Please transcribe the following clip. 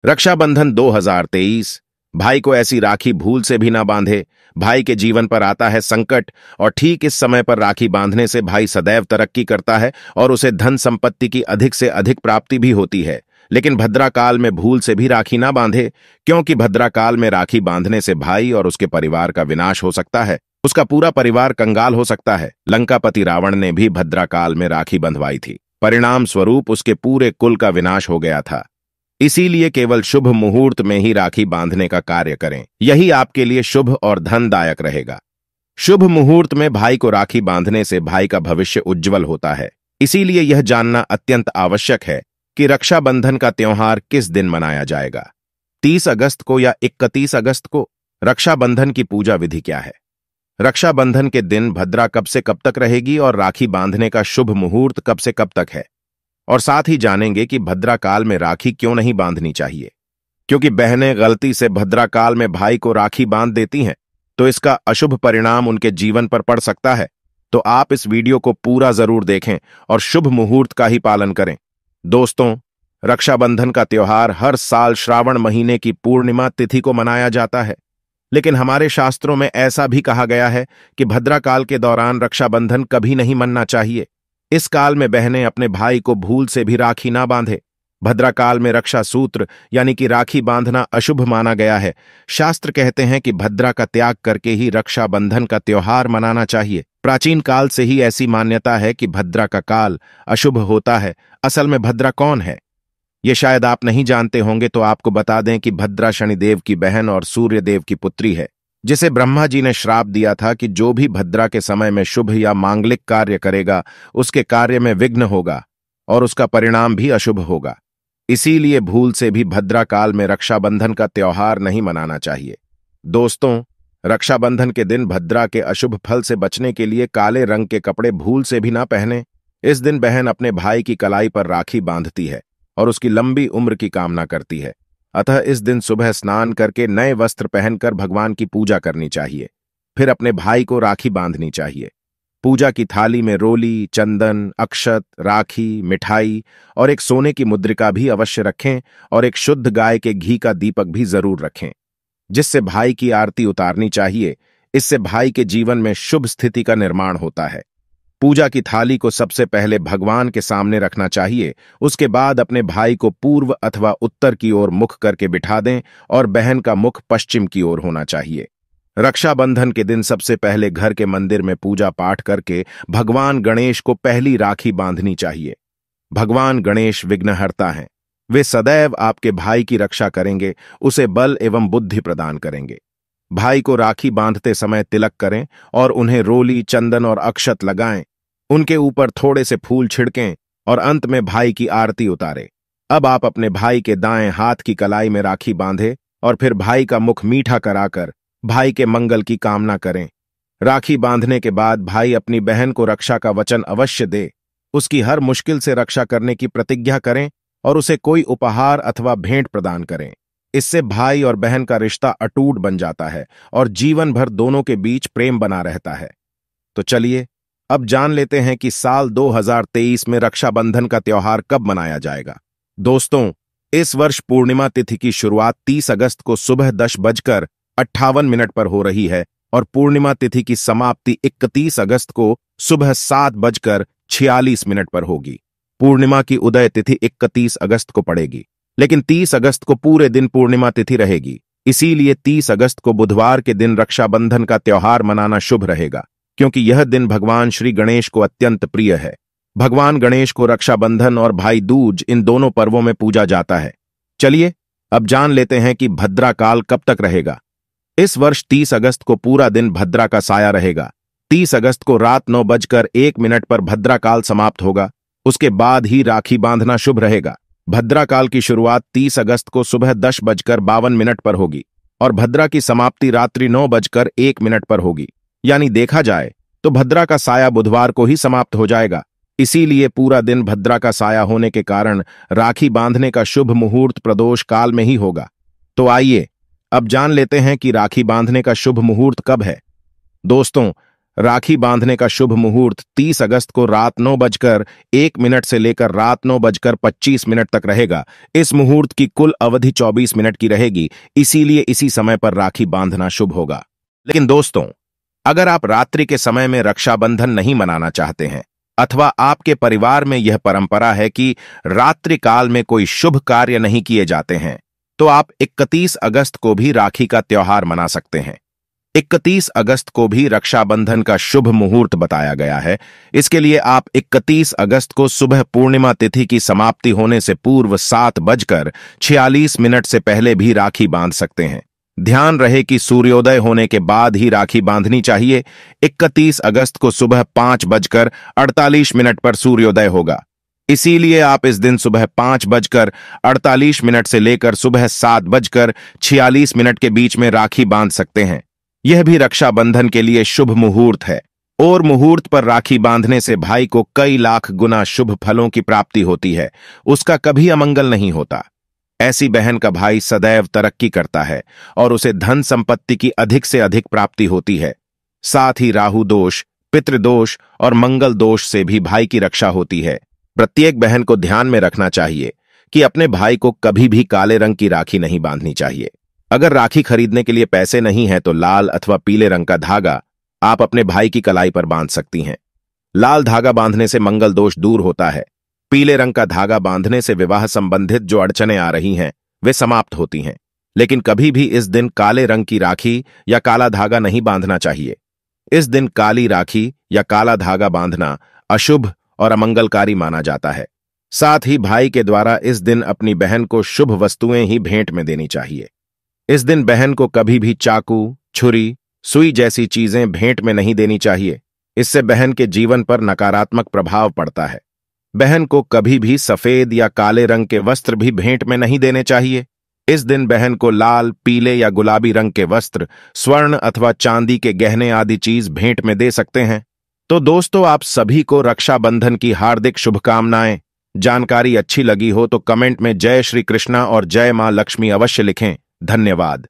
रक्षाबंधन 2023। भाई को ऐसी राखी भूल से भी ना बांधे। भाई के जीवन पर आता है संकट और ठीक इस समय पर राखी बांधने से भाई सदैव तरक्की करता है और उसे धन संपत्ति की अधिक से अधिक प्राप्ति भी होती है। लेकिन भद्रा काल में भूल से भी राखी ना बांधे, क्योंकि भद्रा काल में राखी बांधने से भाई और उसके परिवार का विनाश हो सकता है। उसका पूरा परिवार कंगाल हो सकता है। लंकापति रावण ने भी भद्रा काल में राखी बंधवाई थी। परिणाम स्वरूप उसके पूरे कुल का विनाश हो गया था। इसीलिए केवल शुभ मुहूर्त में ही राखी बांधने का कार्य करें। यही आपके लिए शुभ और धनदायक रहेगा। शुभ मुहूर्त में भाई को राखी बांधने से भाई का भविष्य उज्जवल होता है। इसीलिए यह जानना अत्यंत आवश्यक है कि रक्षाबंधन का त्योहार किस दिन मनाया जाएगा। 30 अगस्त को या 31 अगस्त को? रक्षाबंधन की पूजा विधि क्या है? रक्षाबंधन के दिन भद्रा कब से कब तक रहेगी और राखी बांधने का शुभ मुहूर्त कब से कब तक है? और साथ ही जानेंगे कि भद्रा काल में राखी क्यों नहीं बांधनी चाहिए। क्योंकि बहनें गलती से भद्रा काल में भाई को राखी बांध देती हैं तो इसका अशुभ परिणाम उनके जीवन पर पड़ सकता है। तो आप इस वीडियो को पूरा जरूर देखें और शुभ मुहूर्त का ही पालन करें। दोस्तों, रक्षाबंधन का त्योहार हर साल श्रावण महीने की पूर्णिमा तिथि को मनाया जाता है। लेकिन हमारे शास्त्रों में ऐसा भी कहा गया है कि भद्रा काल के दौरान रक्षाबंधन कभी नहीं मनना चाहिए। इस काल में बहनें अपने भाई को भूल से भी राखी ना बांधे। भद्रा काल में रक्षा सूत्र यानी कि राखी बांधना अशुभ माना गया है। शास्त्र कहते हैं कि भद्रा का त्याग करके ही रक्षाबंधन का त्योहार मनाना चाहिए। प्राचीन काल से ही ऐसी मान्यता है कि भद्रा का काल अशुभ होता है। असल में भद्रा कौन है, ये शायद आप नहीं जानते होंगे, तो आपको बता दें कि भद्रा शनिदेव की बहन और सूर्यदेव की पुत्री है, जिसे ब्रह्मा जी ने श्राप दिया था कि जो भी भद्रा के समय में शुभ या मांगलिक कार्य करेगा उसके कार्य में विघ्न होगा और उसका परिणाम भी अशुभ होगा। इसीलिए भूल से भी भद्रा काल में रक्षाबंधन का त्योहार नहीं मनाना चाहिए। दोस्तों, रक्षाबंधन के दिन भद्रा के अशुभ फल से बचने के लिए काले रंग के कपड़े भूल से भी ना पहने। इस दिन बहन अपने भाई की कलाई पर राखी बांधती है और उसकी लंबी उम्र की कामना करती है। अतः इस दिन सुबह स्नान करके नए वस्त्र पहनकर भगवान की पूजा करनी चाहिए। फिर अपने भाई को राखी बांधनी चाहिए। पूजा की थाली में रोली, चंदन, अक्षत, राखी, मिठाई और एक सोने की मुद्रिका भी अवश्य रखें और एक शुद्ध गाय के घी का दीपक भी जरूर रखें, जिससे भाई की आरती उतारनी चाहिए। इससे भाई के जीवन में शुभ स्थिति का निर्माण होता है। पूजा की थाली को सबसे पहले भगवान के सामने रखना चाहिए। उसके बाद अपने भाई को पूर्व अथवा उत्तर की ओर मुख करके बिठा दें और बहन का मुख पश्चिम की ओर होना चाहिए। रक्षाबंधन के दिन सबसे पहले घर के मंदिर में पूजा पाठ करके भगवान गणेश को पहली राखी बांधनी चाहिए। भगवान गणेश विघ्नहर्ता हैं। वे सदैव आपके भाई की रक्षा करेंगे, उसे बल एवं बुद्धि प्रदान करेंगे। भाई को राखी बांधते समय तिलक करें और उन्हें रोली, चंदन और अक्षत लगाएं। उनके ऊपर थोड़े से फूल छिड़कें और अंत में भाई की आरती उतारें। अब आप अपने भाई के दाएं हाथ की कलाई में राखी बांधें और फिर भाई का मुख मीठा कराकर भाई के मंगल की कामना करें। राखी बांधने के बाद भाई अपनी बहन को रक्षा का वचन अवश्य दे। उसकी हर मुश्किल से रक्षा करने की प्रतिज्ञा करें और उसे कोई उपहार अथवा भेंट प्रदान करें। इससे भाई और बहन का रिश्ता अटूट बन जाता है और जीवन भर दोनों के बीच प्रेम बना रहता है। तो चलिए अब जान लेते हैं कि साल 2023 में रक्षाबंधन का त्योहार कब मनाया जाएगा। दोस्तों, इस वर्ष पूर्णिमा तिथि की शुरुआत 30 अगस्त को सुबह 10:58 पर हो रही है और पूर्णिमा तिथि की समाप्ति 31 अगस्त को सुबह 7:46 पर होगी। पूर्णिमा की उदय तिथि 31 अगस्त को पड़ेगी, लेकिन 30 अगस्त को पूरे दिन पूर्णिमा तिथि रहेगी। इसीलिए 30 अगस्त को बुधवार के दिन रक्षाबंधन का त्योहार मनाना शुभ रहेगा, क्योंकि यह दिन भगवान श्री गणेश को अत्यंत प्रिय है। भगवान गणेश को रक्षाबंधन और भाई दूज इन दोनों पर्वों में पूजा जाता है। चलिए अब जान लेते हैं कि भद्रा काल कब तक रहेगा। इस वर्ष 30 अगस्त को पूरा दिन भद्रा का साया रहेगा। 30 अगस्त को रात 9:01 पर भद्रा काल समाप्त होगा। उसके बाद ही राखी बांधना शुभ रहेगा। भद्रा काल की शुरुआत 30 अगस्त को सुबह 10:52 पर होगी और भद्रा की समाप्ति रात्रि 9:01 पर होगी। यानी देखा जाए तो भद्रा का साया बुधवार को ही समाप्त हो जाएगा। इसीलिए पूरा दिन भद्रा का साया होने के कारण राखी बांधने का शुभ मुहूर्त प्रदोष काल में ही होगा। तो आइए अब जान लेते हैं कि राखी बांधने का शुभ मुहूर्त कब है। दोस्तों, राखी बांधने का शुभ मुहूर्त 30 अगस्त को रात 9:01 से लेकर रात 9:25 तक रहेगा। इस मुहूर्त की कुल अवधि 24 मिनट की रहेगी, इसीलिए इसी समय पर राखी बांधना शुभ होगा। लेकिन दोस्तों, अगर आप रात्रि के समय में रक्षाबंधन नहीं मनाना चाहते हैं अथवा आपके परिवार में यह परंपरा है कि रात्रि काल में कोई शुभ कार्य नहीं किए जाते हैं, तो आप 31 अगस्त को भी राखी का त्योहार मना सकते हैं। 31 अगस्त को भी रक्षाबंधन का शुभ मुहूर्त बताया गया है। इसके लिए आप 31 अगस्त को सुबह पूर्णिमा तिथि की समाप्ति होने से पूर्व 7:46 से पहले भी राखी बांध सकते हैं। ध्यान रहे कि सूर्योदय होने के बाद ही राखी बांधनी चाहिए। 31 अगस्त को सुबह 5:48 पर सूर्योदय होगा, इसीलिए आप इस दिन सुबह 5:48 से लेकर सुबह 7:46 के बीच में राखी बांध सकते हैं। यह भी रक्षाबंधन के लिए शुभ मुहूर्त है और मुहूर्त पर राखी बांधने से भाई को कई लाख गुना शुभ फलों की प्राप्ति होती है, उसका कभी अमंगल नहीं होता। ऐसी बहन का भाई सदैव तरक्की करता है और उसे धन संपत्ति की अधिक से अधिक प्राप्ति होती है। साथ ही राहु दोष, पितृदोष और मंगल दोष से भी भाई की रक्षा होती है। प्रत्येक बहन को ध्यान में रखना चाहिए कि अपने भाई को कभी भी काले रंग की राखी नहीं बांधनी चाहिए। अगर राखी खरीदने के लिए पैसे नहीं हैं तो लाल अथवा पीले रंग का धागा आप अपने भाई की कलाई पर बांध सकती हैं। लाल धागा बांधने से मंगल दोष दूर होता है। पीले रंग का धागा बांधने से विवाह संबंधित जो अड़चनें आ रही हैं वे समाप्त होती हैं। लेकिन कभी भी इस दिन काले रंग की राखी या काला धागा नहीं बांधना चाहिए। इस दिन काली राखी या काला धागा बांधना अशुभ और अमंगलकारी माना जाता है। साथ ही भाई के द्वारा इस दिन अपनी बहन को शुभ वस्तुएं ही भेंट में देनी चाहिए। इस दिन बहन को कभी भी चाकू, छुरी, सुई जैसी चीजें भेंट में नहीं देनी चाहिए। इससे बहन के जीवन पर नकारात्मक प्रभाव पड़ता है। बहन को कभी भी सफेद या काले रंग के वस्त्र भी भेंट में नहीं देने चाहिए। इस दिन बहन को लाल, पीले या गुलाबी रंग के वस्त्र, स्वर्ण अथवा चांदी के गहने आदि चीज भेंट में दे सकते हैं। तो दोस्तों, आप सभी को रक्षाबंधन की हार्दिक शुभकामनाएं। जानकारी अच्छी लगी हो तो कमेंट में जय श्री कृष्णा और जय मां लक्ष्मी अवश्य लिखें। धन्यवाद।